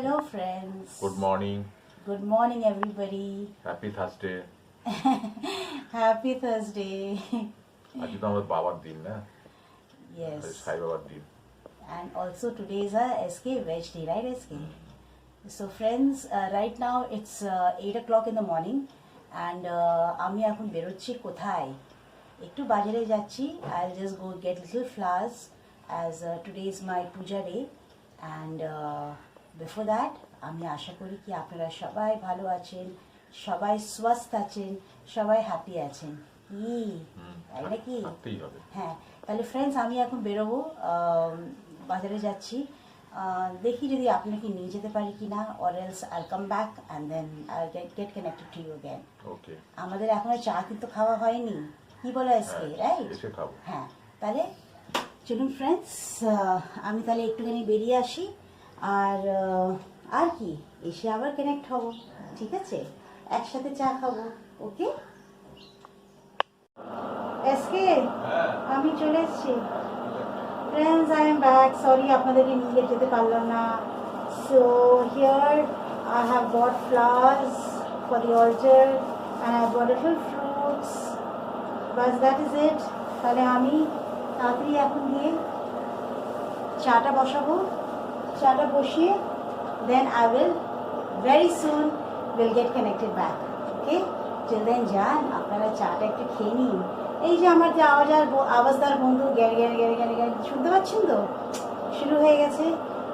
Hello, friends. Good morning. Good morning, everybody. Happy Thursday. Happy Thursday. আজকে তো আমাদের বাবার দিন না, Yes. সাই বাবার দিন। And also today is a SK Veg Day, right, SK? So, friends, right now it's 8 o'clock in the morning, and আমি এখন বেরোচ্ছি কোথায়? একটু বাজারে যাচ্ছি. I'll just go get little flowers as today is my puja day, and before that আমি আশা করি কি আপনারা সবাই ভালো আছেন, সবাই সুস্থ আছেন, সবাই হ্যাপি আছেন। কি তাই নাকি? থাকতেই হবে। হ্যাঁ, তাহলে ফ্রেন্ডস আমি এখন বেরোবো, বাজারে যাচ্ছি। দেখি যদি আপনাকে নিয়ে যেতে পারি কি না, or else I'll come back and then I'll get connected to you again. ওকে। আমাদের এখনো চা কিন্তু খাওয়া হয়নি, কি বলো আজকে, রাইট? এসে খাবো। হ্যাঁ, তাহলে চলুন ফ্রেন্ডস, আমি তাহলে একটুখানি বেরিয়ে আসি, আর কি এসে আবার কানেক্ট হব, ঠিক আছে? একসাথে চা খাবো, ওকে? এসকে, আমি চলে এসেছি। Friends, I am back. Sorry আপনাদেরকে নিয়ে যেতে পারলাম না। So here I have bought flowers for the altar and I bought little fruits. বাস দ্যাট ইজ ইট। তাহলে আমি তাড়াতাড়ি এখন গিয়ে চাটা বসাবো। চাটা বসিয়ে then I will very soon will get connected back. Okay? Till then যান আপনারা চাটা একটু খেয়ে নিন। এই যে আমার যে আওয়াজদার বন্ধু গ্যারে গ্যারে গ্যারে গ্যারে গ্যারে শুনতে পাচ্ছেন তো, শুরু হয়ে গেছে।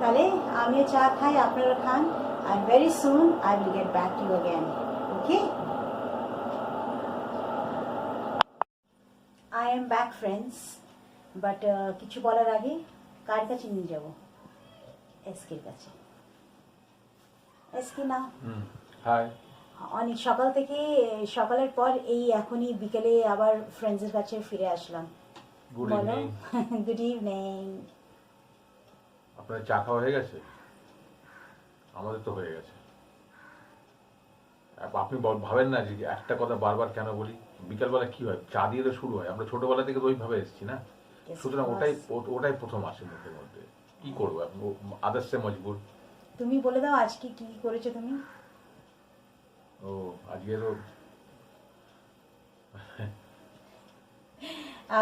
তাহলে আমিও চা খাই, আপনারা খান, and very soon I will get back to you again. Okay? I am back, friends, but কিছু বলার আগে কার কাছে নিয়ে যাব? এসকের কাছে। এসকে না, হাই। অনেক সকাল থেকে, সকালের পর এই এখনই বিকেলে আবার ফ্রেন্ডসের কাছে ফিরে আসলাম। গুড বলো। ইভিনিং। Good evening. আপনার চা খাওয়া হয়ে গেছে? আমাদের তো হয়ে গেছে। আপনি ভাবেন না যে একটা কথা বারবার কেন বলি? বিকালবেলা কি হয়, চা দিয়ে তো শুরু হয়। আমরা ছোটবেলা থেকে তো ওইভাবে এসেছি না, সুতরাং ওটাই প্রথম আসে মুখের মধ্যে। কি করবো, আদার্সে মজবুর। তুমি বলে দাও আজকে কি কি করেছো তুমি? ও আজকে তো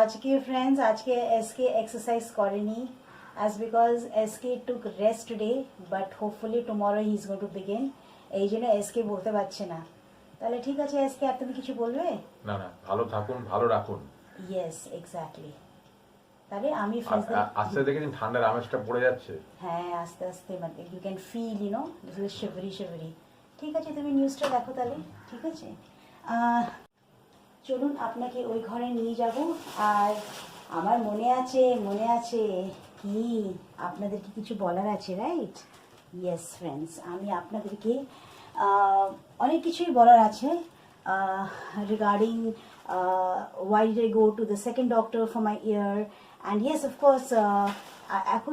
আজকে ফ্রেন্ডস, আজকে এসকে এক্সারসাইজ করেনি, as because SK took rest today, but hopefully tomorrow he is going to begin. এই জন্য এসকে বলতে পারছে না। তাহলে ঠিক আছে এসকে, আর তুমি কিছু বলবে? না না, ভালো থাকুন, ভালো রাখুন। Yes, exactly. তাহলে আমি আস্তে দেখেছেন ঠান্ডার আমেজটা পড়ে যাচ্ছে। হ্যাঁ, আস্তে আস্তে, মানে you can feel, you know, little shivery shivery. ঠিক আছে, তুমি নিউজটা দেখো তাহলে, ঠিক আছে? চলুন আপনাকে ওই ঘরে নিয়ে যাব। আর আমার মনে আছে কি আপনাদেরকে কিছু বলার আছে, রাইট? ইয়েস ফ্রেন্ডস, আমি আপনাদেরকে অনেক কিছুই বলার আছে regarding why did I go to the second doctor for my ear. And yes, of course, এখন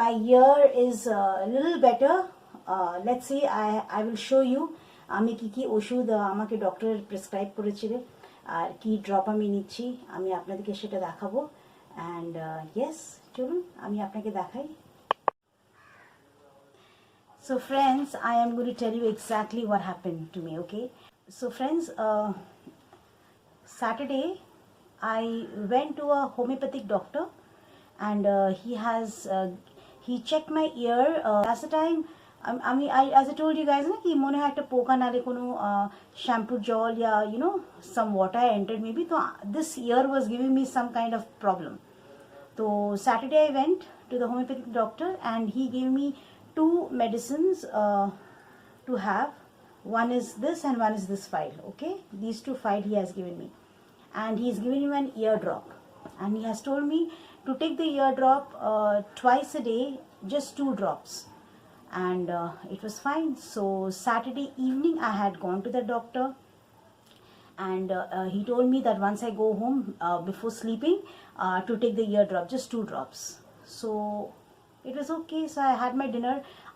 my ear is a little better. Let's see, I will show you আমি কি ওষুধ আমাকে ডক্টর প্রেসক্রাইব করেছিলেন আর কি ড্রপ আমি নিচ্ছি, আমি আপনাদেরকে সেটা দেখাবো। অ্যান্ড ইয়েস, চলুন আমি আপনাকে দেখাই। So friends, I am going to tell you exactly what happened to me, okay? So friends, Saturday I went to a homeopathic doctor, and he checked my ear. That's the time as I told you guys na ki mone hoy ekta poka nale kono shampoo jol ya some water entered maybe, so this ear was giving me some kind of problem. So Saturday I went to the homeopathic doctor and he gave me 2 medicines to have. One is this and one is this file, okay? These 2 file he has given me, and he has given me an ear drop, and he has told me to take the ear drop twice a day, just 2 drops, and it was fine. So Saturday evening I had gone to the doctor, and he told me that once I go home before sleeping to take the ear drop, just 2 drops. So it was okay. So I had my dinner.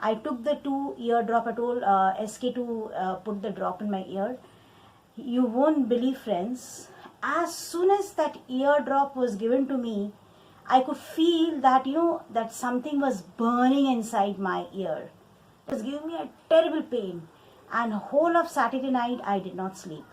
I took the 2 ear drop. I told SK to put the drop in my ear. You won't believe, friends, as soon as that ear drop was given to me, I could feel that that something was burning inside my ear. It was giving me a terrible pain, and whole of Saturday night I did not sleep.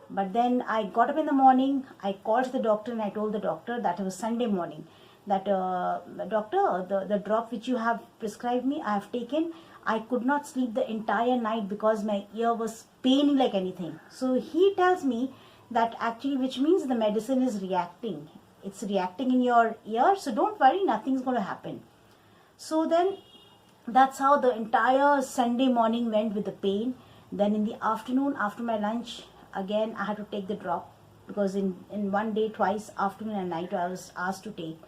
But then I got up in the morning, I called the doctor and I told the doctor that it was Sunday morning, that doctor, the drop which you have prescribed me, I have taken. I could not sleep the entire night because my ear was paining like anything. So he tells me that actually, which means the medicine is reacting. It's reacting in your ear, so don't worry, nothing's going to happen. So then that's how the entire Sunday morning went with the pain. Then in the afternoon, after my lunch, again I had to take the drop, because in one day twice, afternoon and night, I was asked to take.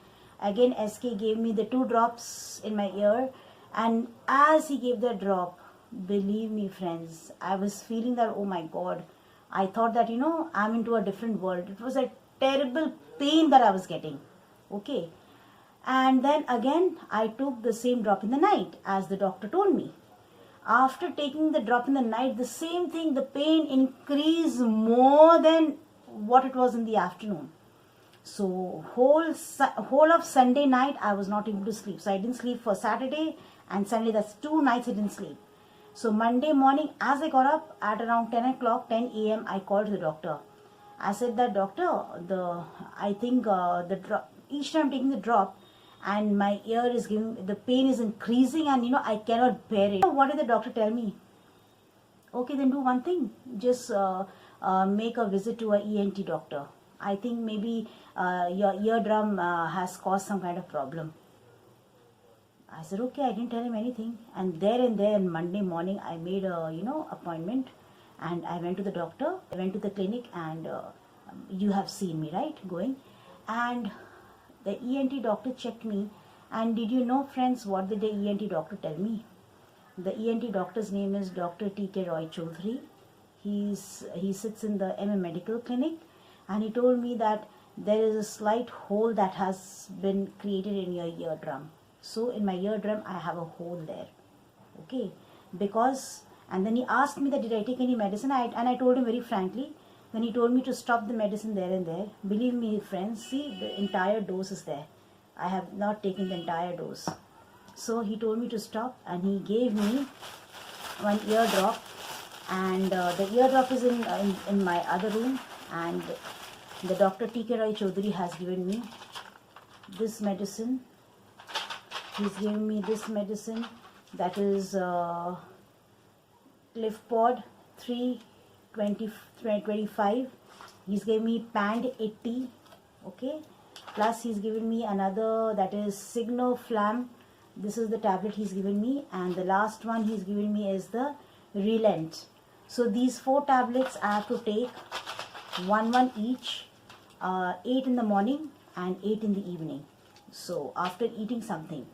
Again SK gave me the 2 drops in my ear, and as he gave the drop, believe me friends, I was feeling that, oh my god, I thought that I'm into a different world. It was a terrible pain that I was getting. Okay. And then again I took the same drop in the night as the doctor told me. After taking the drop in the night, the same thing, the pain increased more than what it was in the afternoon. So whole of Sunday night I was not able to sleep. So I didn't sleep for Saturday and Sunday. That's 2 nights I didn't sleep. So Monday morning, as I got up at around 10 o'clock, 10 a.m., I called the doctor. I said that, doctor, I think the drop, each time I'm taking the drop, and my ear is giving, the pain is increasing, and I cannot bear it. What did the doctor tell me? Okay, then do one thing. Just make a visit to a ENT doctor. I think maybe your eardrum has caused some kind of problem. I said, okay, I didn't tell him anything. And there on Monday morning, I made a, appointment, and I went to the doctor. I went to the clinic, and you have seen me, right, going. And the ENT doctor checked me. And did you know, friends, what did the ENT doctor tell me? The ENT doctor's name is Dr. T.K. Roy Chaudhary. He sits in the MM Medical Clinic, and he told me that there is a slight hole that has been created in your eardrum. So in my eardrum, I have a hole there. Okay, because, and then he asked me that did I take any medicine, and I told him very frankly. Then he told me to stop the medicine there and there. Believe me, friends, see, the entire dose is there. I have not taken the entire dose. So he told me to stop, and he gave me one ear drop, and the ear drop is in my other room, and the Dr. T.K. Roy Chaudhary has given me this medicine. He's given me this medicine, that is Cliffpod 325. He's given me Pand 80. Okay. Plus he's given me another, that is Signoflam. This is the tablet he's given me, and the last one he's given me is the Relent. So these 4 tablets I have to take one each, 8 in the morning and 8 in the evening. So after eating something.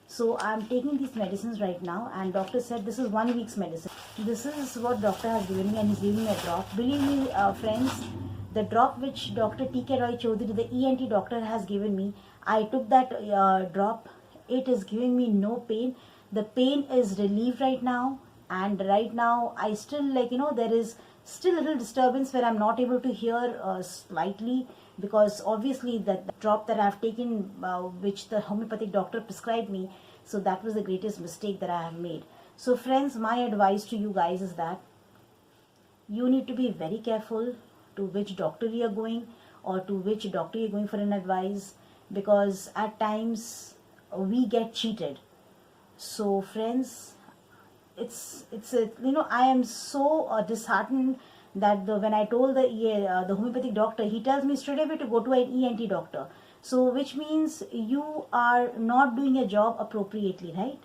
So I'm taking these medicines right now, and doctor said this is 1 week's medicine. This is what doctor has given me, and he's giving me a drop. Believe me, friends, the drop which Dr. T.K. Roy Chaudhary, the ENT doctor, has given me, I took that drop. It is giving me no pain. The pain is relieved right now, and right now I still, there is still a little disturbance where I'm not able to hear slightly, because obviously that drop that I've taken, which the homeopathic doctor prescribed me, so that was the greatest mistake that I have made. So friends, my advice to you guys is that you need to be very careful to which doctor you are going, or to which doctor you're going for an advice, because at times we get cheated. So friends, I am so disheartened that when I told the homeopathic doctor, he tells me straight away to go to an ENT doctor. So which means you are not doing your job appropriately, right?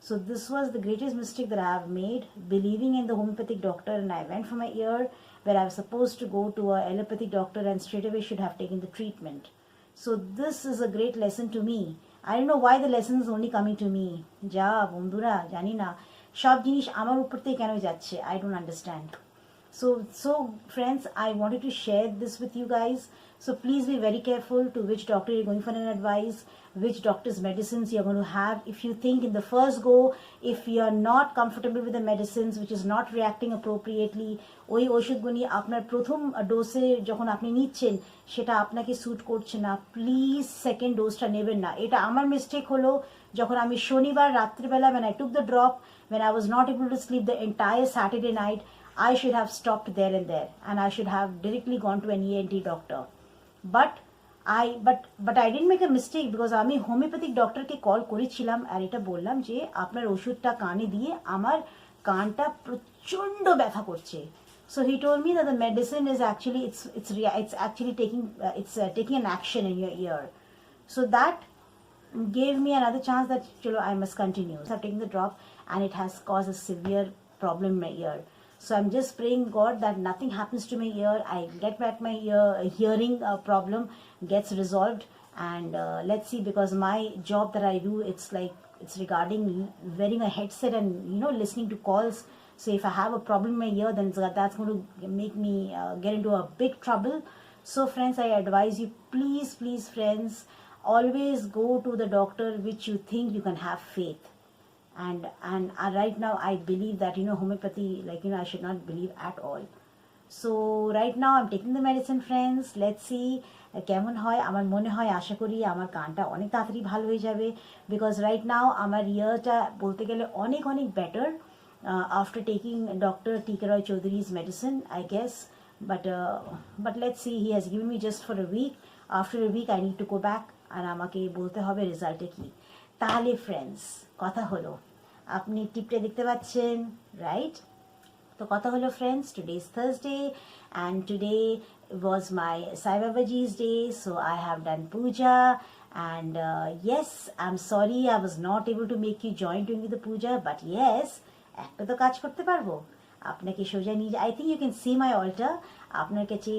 So this was the greatest mistake that I have made, believing in the homeopathic doctor, and I went for my ear where I was supposed to go to a allopathic doctor and straight away should have taken the treatment. So this is a great lesson to me. I don't know why the lesson is only coming to me. Ja, bondura, jani na, সব জিনিস আমার উপর থেকে কেন যাচ্ছে, I don't understand. So friends, I wanted to share this with you guys. So please be very careful to which doctor you're going for an advice, which doctor's medicines you're going to have. If you think in the first go, if you're not comfortable with the medicines, which is not reacting appropriately, ওই ওষুধগুলি আপনার প্রথম ডোসে যখন আপনি নিচ্ছেন সেটা আপনাকে sweet করছে না, প্লিজ সেকেন্ড ডোজটা নেবেন না। এটা আমার মিস্টেক হলো, যখন আমি শনিবার রাত্রিবেলা when I took the drop, when I was not able to sleep the entire Saturday night, I should have stopped there and there, and I should have directly gone to an ENT doctor. But I didn't make a mistake, because আমি homeopathic ডক্টরকে call করেছিলাম আর এটা বললাম যে আপনার ওষুধটা কানে দিয়ে আমার কানটা প্রচণ্ড ব্যথা করছে। So he told me that the medicine is actually it's actually taking an action in your ear. So that gave me another chance that chalo, I must continue. So I've taken the drop and it has caused a severe problem in my ear. So I'm just praying God that nothing happens to my ear. I get back my hearing problem gets resolved, and let's see, because my job that I do, it's regarding wearing a headset and listening to calls. So if I have a problem in my ear, then that's going to make me get into a big trouble. So friends, I advise you, please friends, always go to the doctor which you think you can have faith. And right now I believe that homeopathy, I should not believe at all. So right now I'm taking the medicine, friends. Let's see কেমন হয়। আমার মনে হয়, আশা করি আমার কানটা অনেক তাড়াতাড়ি ভালো হয়ে যাবে, বিকজ রাইট নাও আমার ইয়ারটা বলতে গেলে অনেক better after taking Dr. T.K. Roy Chaudhary's medicine, I guess. But let's see, he has given me just for a week. After a week I need to go back আর আমাকে বলতে হবে রেজাল্টে কি। তাহলে ফ্রেন্ডস, কথা হলো, আপনি টিপটা দেখতে পাচ্ছেন, রাইট? তো কথা হলো friends, today is Thursday and today was my Sai Babaji's day, so I have done puja. And yes, I'm sorry I was not able to make you join doing the puja, but yes, একটা তো কাজ করতে পারবো, আপনাকে সোজা নিয়ে I think you can see my altar, আপনার কাছে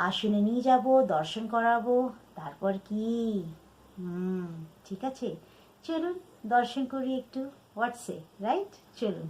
আসনে নিয়ে যাব, দর্শন করাবো, তারপর কি ঠিক আছে, চলুন দর্শন করি একটু, হোয়াটসে, রাইট? চলুন।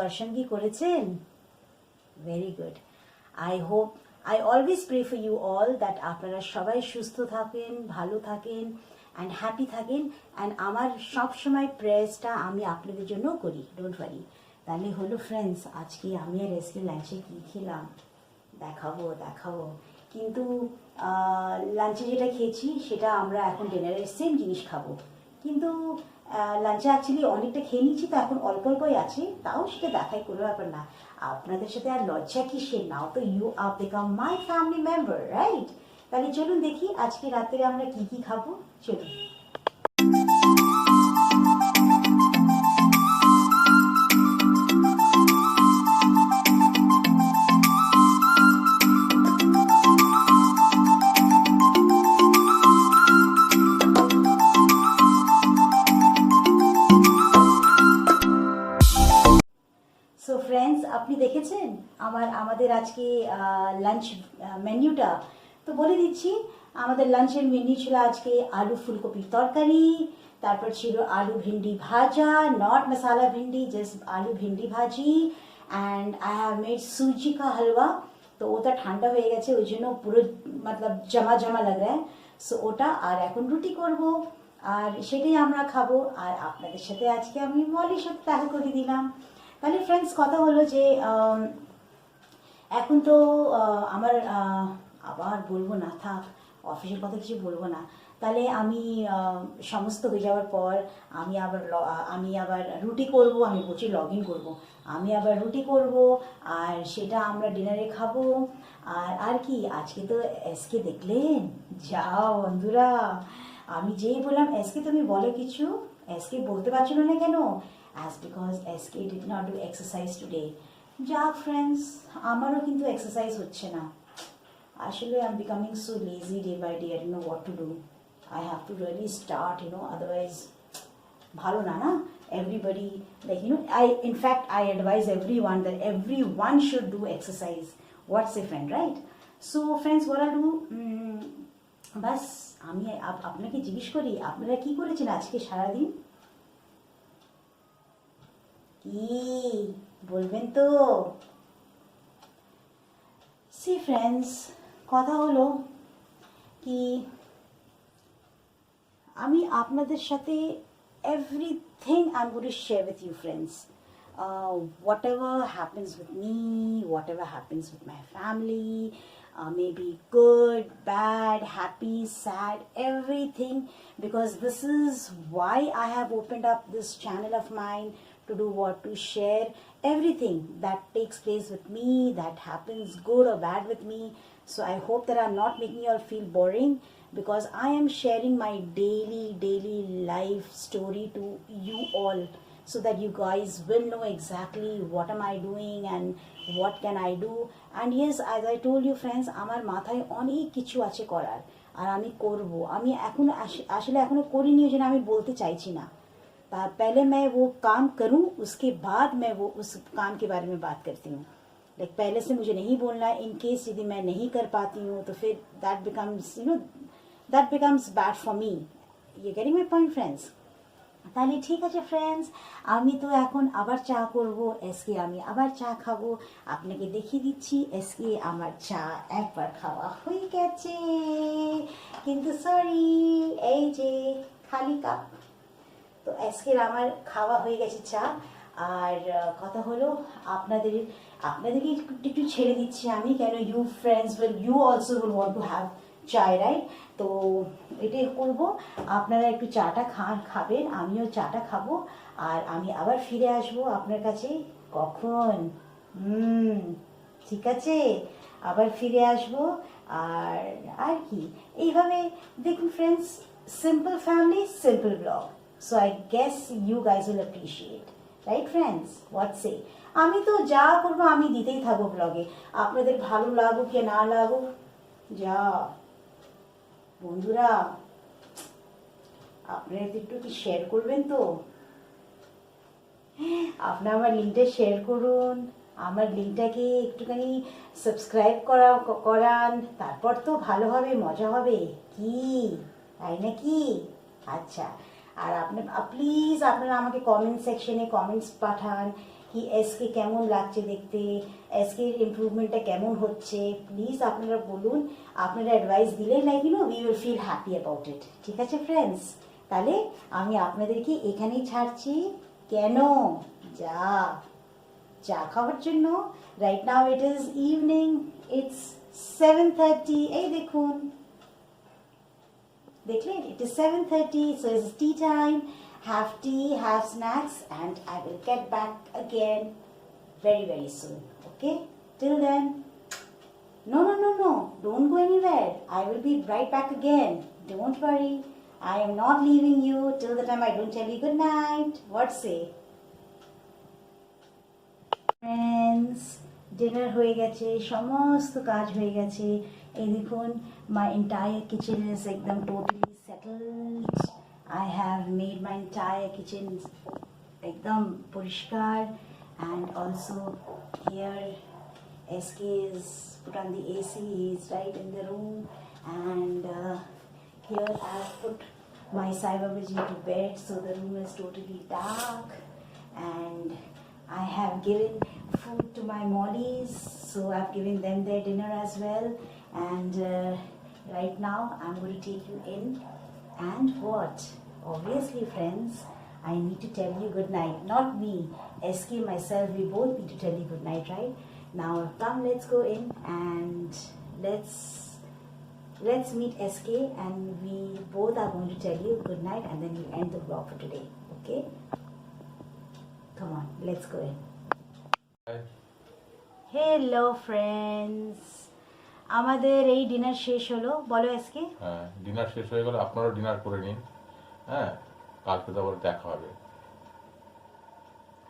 দর্শন কি করেছেন? Very good. I always pray for you all that আপনারা সবাই সুস্থ থাকেন, ভালো থাকেন অ্যান্ড হ্যাপি থাকেন, অ্যান্ড আমার সবসময় প্রেয়ার্সটা আমি আপনাদের জন্য করি, ডোন্ট ওয়ারি। তাহলে হলো ফ্রেন্ডস, আজকে আমি আর এসকে লাঞ্চে কী খেলাম দেখাবো, কিন্তু লাঞ্চে যেটা খেয়েছি সেটা আমরা এখন ডিনারের সেম জিনিস খাবো, কিন্তু লাঞ্চে অ্যাকচুয়ালি অনেকটা খেয়ে নিচ্ছি, তো এখন অল্পই আছে, তাও সেটা দেখাই কোনো ব্যাপার না। আপনাদের সাথে আর লজ্জা কিসের, নাও তো you are become my family member, right? তাহলে চলুন দেখি আজকে রাত্রে আমরা কি খাবো, চলুন। সো ফ্রেন্ডস, আপনি দেখেছেন আমাদের আজকে লাঞ্চ মেনুটা, তো বলে দিচ্ছি। আমাদের লাঞ্চের মেনু ছিল আজকে আলু ফুলকপির তরকারি, তারপর ছিল আলু ভিন্ডি ভাজা, নট মশালা ভিন্ডি, জাস্ট আলু ভিন্ডি ভাজি, অ্যান্ড আই হ্যাভ মেড সুজি কা হালুয়া। তো ওটা ঠান্ডা হয়ে গেছে, ওই জন্য পুরো মতলব জমা লাগে, সো ওটা। আর এখন রুটি করব, আর সেটাই আমরা খাবো, আর আপনাদের সাথে আজকে আমি মলির সাথে দেখা করে দিলাম। তাহলে ফ্রেন্ডস, কথা হলো যে এখন তো আমার আবার বলবো না, থাক, অফিসের কথা কিছু বলবো না। তাহলে আমি সমস্ত হয়ে যাওয়ার পর আমি আবার রুটি করব, আমি বলছি লগ ইন করবো, আমি আবার রুটি করব, আর সেটা আমরা ডিনারে খাবো। আর কি, আজকে তো এসকে দেখলেন, যাও বন্ধুরা, আমি যেই বললাম এসকে তুমি বলো কিছু, এসকে বলতে পারছিল না কেন, as because SK did not do exercise today. যাক friends, আমারও কিন্তু exercise হচ্ছে না। Actually, I'm becoming so lazy day by day. I don't know what to do. I have to really start, otherwise, bhalo na na. Everybody, like, in fact, I advise everyone that everyone should do exercise. What's a friend, right? So, friends, what I'll do, বাস আমি আপনাকে জিজ্ঞেস করি, আপনারা কি করেছেন আজকে সারাদিন? কি বলবেন তো? সি ফ্রেন্ডস, কথা হলো কি আমি আপনাদের সাথে everything I am going to share with you friends, whatever happens with me, whatever happens with my family, maybe good, bad, happy, sad, everything, because this is why I have opened up this channel of mine, to do what? To share everything that takes place with me, that happens good or bad with me. So I hope that I'm not making you all feel boring, because I am sharing my daily life story to you all, so that you guys will know exactly what am I doing and what can I do. And yes, as I told you friends, আমার মাথায় অনেক কিছু আছে করার, আর আমি করব। আমি আসলে এখনো করিনি, ওই জন্য আমি বলতে চাইছি না। पहले मैं वो काम करूं, उसके बाद मैं वो उस काम के बारे में बात करती हूँ। लाइक पहले से मुझे नहीं बोलना है, इन केस यदि मैं नहीं कर पाती हूँ तो फिर that becomes bad for me. You getting my point friends? তাহলে ঠিক আছে ফ্রেন্ডস, আমি তো এখন আবার চা করব। এসকে আমি আবার চা খাবো, আপনাকে দেখিয়ে দিচ্ছি। এসকে আমার চা একবার খাওয়া হয়ে গেছে, কিন্তু সরি, এই যে খালি কাপ। তো আজকের আমার খাওয়া হয়ে গেছে চা। আর কথা হলো আপনাদেরকে একটু ছেড়ে দিচ্ছি আমি, কেন you friends you also will want to have chai, right? তো এটাই করবো, আপনারা একটু চাটা খাবেন, আমিও চাটা খাবো, আর আমি আবার ফিরে আসবো আপনার কাছে। কখন? ঠিক আছে, আবার ফিরে আসবো। আর কি, এইভাবে দেখুন friends, simple family, simple blog. So I guess you guys will appreciate, right friends? What say? আমি তো যা করবো আমি দিতেই থাকবো ব্লগে, আপনাদের ভালো লাগুক কি না লাগুক, যা বন্ধুরা আপনারা একটু কি শেয়ার করবেন তো? আপনারা আমার লিঙ্কটা শেয়ার করুন, আমার লিঙ্কটাকে একটুখানি সাবস্ক্রাইব করান, তারপর তো ভালো হবে, মজা হবে, কি তাই নাকি? আচ্ছা, আর প্লিজ আপনারা আমাকে কমেন্ট সেকশনে কমেন্টস পাঠান কি এসকে কেমন লাগছে দেখতে, এসকে ইমপ্রুভমেন্টটা কেমন হচ্ছে, প্লিজ আপনারা বলুন। আপনারা অ্যাডভাইস দিলে like we will feel happy about it. ঠিক আছে ফ্রেন্ডস, তাহলে আমি আপনাদেরকে এখানেই ছাড়ছি। কেন? চা খাওয়ার জন্য। Right now it is evening, it's 7:30। এই দেখুন, দেখলেন, it is 7:30, so it's tea time. Have tea, have snacks, and I will get back again very soon. Okay? Till then, no, don't go anywhere. I will be right back again. Don't worry. I am not leaving you till the time I don't tell you good night. What say? Friends, dinner হয়ে গেছে, সমস্ত কাজ হয়ে গেছে। এই দেখুন, my entire kitchen is একদম totally settled. I have made my entire kitchen একদম পরিষ্কার, and also here SK is put on the AC, he is right in the room, and here I have put my Cyberbridge to bed, so the room is totally dark, and I have given food to my mollies, so I've given them their dinner as well. And right now I'm going to take you in, and what? Obviously friends, I need to tell you good night. Not me, SK, myself, we both need to tell you good night, right? Now come, let's go in and let's meet SK, and we both are going to tell you good night, and then we end the vlog for today. Okay? Come on, let's go in. Hello friends, আমাদের এই dinner শেষ হলো। বলো আজকে। হ্যাঁ, dinner শেষ হয়ে গেল, আপনারাও ডিনার করে নিন। হ্যাঁ, কালকে তো আবার দেখা হবে।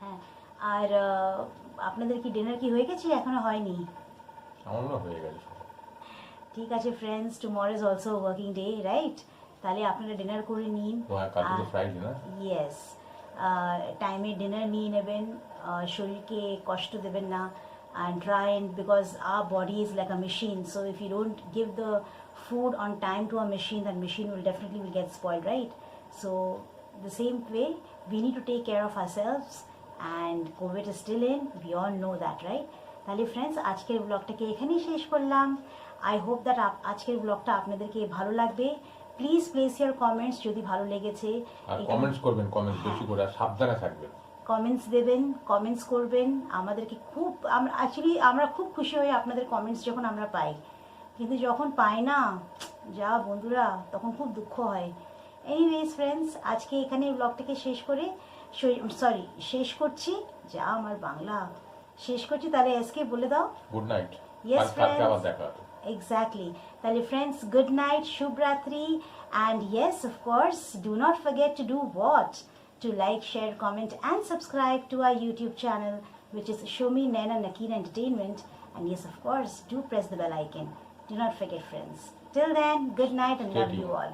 হ্যাঁ, আর আপনাদের কি ডিনার কি হয়ে গেছে এখনো হয়নি? আমার মনে হয় হয়ে গেছে। ঠিক আছে friends, tomorrow is also working day, right? তাহলে আপনারা ডিনার করে নিন। তো হ্যাঁ, কালকে তো ফ্রাইডে না? ইয়েস, টাইমে ডিনার নিয়ে নেবেন, শরীরকে কষ্ট দেবেন না, and try and because our body is like a machine, so if you don't give the food on time to a machine, that machine will definitely will get spoiled, right? So the same way we need to take care of ourselves, and COVID is still in, we all know that, right? তাহলে friends, আজকের ব্লগটাকে এখানেই শেষ করলাম। I hope that আজকের ব্লগটা আপনাদেরকে ভালো লাগবে। প্লিজ প্লেস ইয়ার কমেন্টস যদি ভালো লেগেছে, আর কমেন্টস করবেন, কমেন্টস বেশি করে, আর সাবধানে থাকবেন। কমেন্টস দেবেন, কমেন্টস করবেন। আমাদেরকে খুব আমরা খুব খুশি হই আপনাদের কমেন্টস যখন আমরা পাই, কিন্তু যখন পাই না, যা বন্ধুরা, তখন খুব দুঃখ হয়। এনিওয়েজ ফ্রেন্ডস, আজকে এখানে ব্লগটাকে শেষ করছি। যা আমার বাংলা, শেষ করছি। তাহলে আজকে বলে দাও গুড নাইট। Yes, কালকে আবার friends. দেখা হবে। Exactly. Tell your friends good night, Shubh Ratri, and yes, of course, do not forget to do what? To like, share, comment, and subscribe to our YouTube channel, which is Show Me Naina Nakeen Entertainment. And yes, of course, do press the bell icon. Do not forget, friends. Till then, good night and love you all.